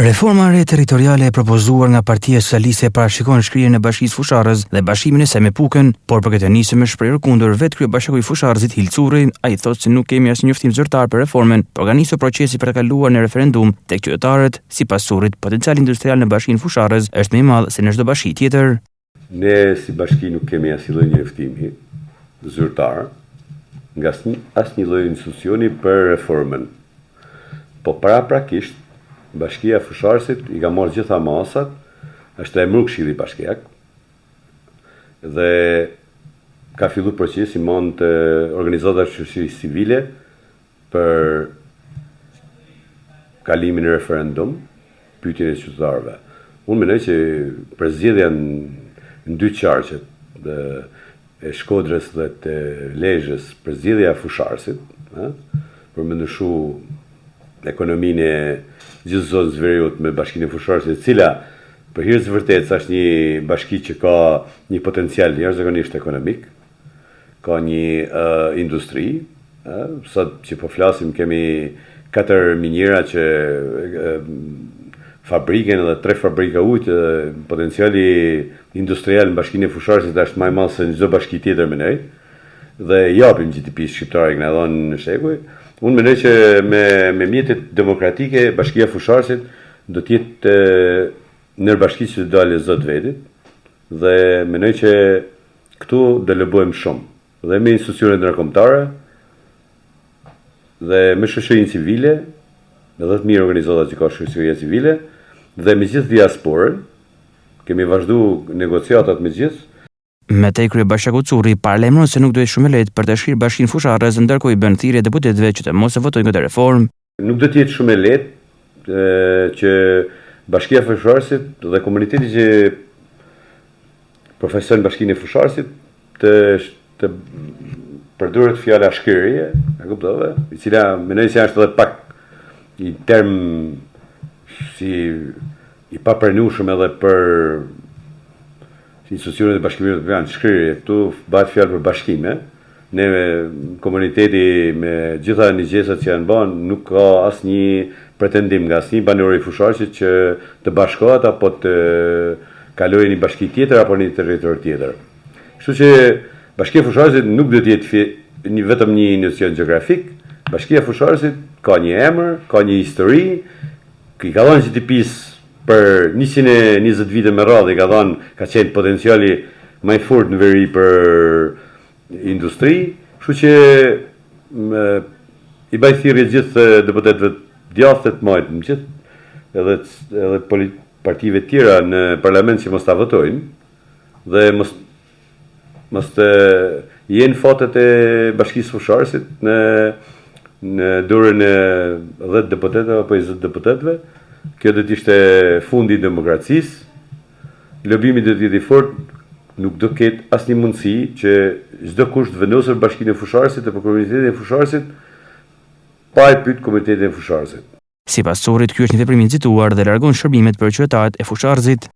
Reforma re territoriale e propozuar nga Partia Socialiste parashikon shkrirjen e Bashkisë Fusharrës dhe bashkimin e saj me Pukën, por për këtë nisëm me shprehje kundër vetë kryebashkiaku i Fusharrësit Hil Curri, ai thotë se nuk kemi asnjë njoftim zyrtar për reformën, por ka nisur procesi për të kaluar në referendum tek qytetarët. Sipas Currit, potenciali industrial në Bashkinë Fusharrës është më i madh se në çdo bashki tjetër. Ne si bashki nuk kemi asnjë lloj njoftimi zyrtar nga asnjë lloj institucioni për reformën. Po paraprakisht Bashkia e Fusharësit i ka marrë gjitha masat, është emëruar Këshilli Bashkiak dhe ka filluar procesi mund të organizatat shoqërisë civile për kalimin e referendum, pyetjen e qytetarëve. Unë mendoj që përzgjedhja në dy qarqet e Shkodrës dhe të Lezhës, përzgjedhja e Fusharësit, për me ndryshu ekonominë e gjithë zonës veriut me Bashkinë e Fusharësit, e cila për hir të vërtetë është një bashki që ka një potencial jashtëzakonisht ekonomik, ka një industri, sot që po flasim kemi 4 minjera që fabriken edhe 3 fabrika ujë, potenciali industrial në Bashkinë e Fusharësit është më i madh se në çdo bashki tjetër më nej, dhe japim GDP shqiptare që na dhënë në shekuj. Unë mendoj që me mjetet demokratike, Bashkia e Fusharësit do të jetë ndërbashki që do dalë zot vetit, dhe mendoj që këtu do lëbojmë shumë, dhe me institucionet ndërkombëtare, dhe me shoqërinë civile, me 10.000 organizata që ka shoqëria civile, dhe me gjithë diasporën, kemi vazhduar negociatat me gjithë. Me te kryebashkiaku Curri paralajmëron se nuk do të shumë lehtë për të shkrirë Bashkinë Fusharrës, ndërkohë i bën thirrje deputetëve që të mos e votojnë këtë reformë. Nuk do të jetë shumë lehtë që Bashkia e Fusharësit dhe komuniteti që profeson Bashkinë e Fusharësit të përdoret fjala shkrirje, e kuptove, i cila mendoj se është edhe pak i term si i papranueshëm edhe për institucionet e bashkimit evropian, shkrirje, këtu bëhet fjalë për bashkime. Ne komuniteti me gjitha nigjesat që janë bën nuk ka asnjë pretendim nga asnjë banor i Fusharësit që të bashkohet apo të kalojë në një bashki tjetër apo në një territor tjetër. Kështu që Bashkia e Fusharësit nuk do të jetë vetëm një institucion gjeografik. Bashkia e Fusharësit ka një emër, ka një histori, i ka dhënë GDP-s për 120 vite me radhë, ka qenë potenciali më i fortë në veri për industri, kështu që i bëj thirrje gjithë deputetëve djathtë të majtë, më gjithë edhe partive tjera në parlament që mos ta votojnë, dhe mos të jenë fatet e Bashkisë Fusharësit në dorën e 10 deputetëve apo 20 deputetëve. Kjo do të ishte fundi i demokracisë. Lobimi do të jetë i fortë, nuk do ketë asnjë mundësi që çdo kush të vendosur Bashkinë e Fusharësit apo komunitetin e Fusharësit pa e pyet komunitetin e Fusharësit. Sipas Currit, ky është një veprim i nxituar dhe largon shërbimet për qytetarët e Fusharësit.